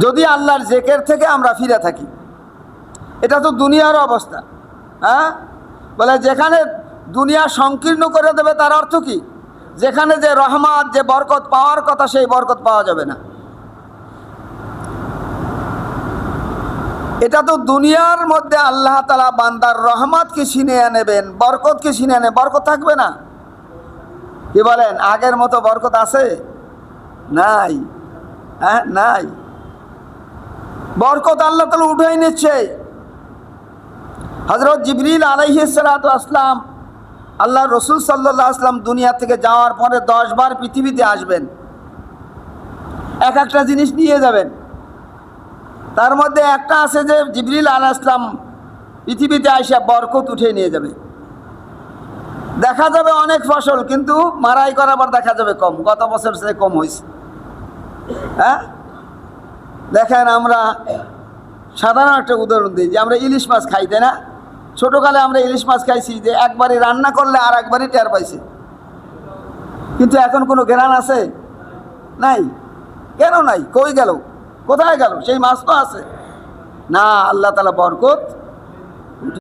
যদি আল্লাহর জিকির থেকে আমরা ফিরে থাকি। এটা তো দুনিয়ার অবস্থা। হ্যাঁ, বলে যেখানে দুনিয়া সংকীর্ণ করে দেবে, তার অর্থ কি? যেখানে যে রহমত, যে বরকত পাওয়ার কথা, সেই বরকত পাওয়া যাবে না। এটা তো দুনিয়ার মধ্যে আল্লাহ তাআলা বান্দার রহমতকে ছিনিয়ে নেবেন, বরকতকে ছিনিয়ে নেবেন, বরকত থাকবে না। কি বলেন, আগের মতো বরকত আছে? নাই। হ্যাঁ, নাই। বরকত আল্লাহ তাআলা উঠাই নিচ্ছে। হযরত জিবরিল আলাইহিস সালাতু আসসালাম, আল্লাহ রসুল সাল্লাল্লাহু আলাইহি ওয়াসাল্লাম দুনিয়া থেকে যাওয়ার পরে 10 বার পৃথিবীতে আসবেন, এক একটা জিনিস নিয়ে যাবেন। তার মধ্যে একটা আছে যে জিবরিল আলাইহিস সালাম পৃথিবীতে আইসা বরকত উঠে নিয়ে যাবে। দেখা যাবে অনেক ফসল, কিন্তু মারাই করাবার দেখা যাবে কম, গত বছর সে কম হয়েছে। হ্যাঁ, দেখেন, আমরা সাধারণ একটা উদাহরণ দিই, যে আমরা ইলিশ মাছ খাই, তাই না? ছোটোকালে আমরা ইলিশ মাছ খাইছি, যে একবারই রান্না করলে আর একবারই টের পাইছি, কিন্তু এখন কোনো ঘ্রাণ আছে? নাই। কেন নাই? কই গেল? কোথায় গেল? সেই মাছ তো আছে না। আল্লাহ তাআলা বরকত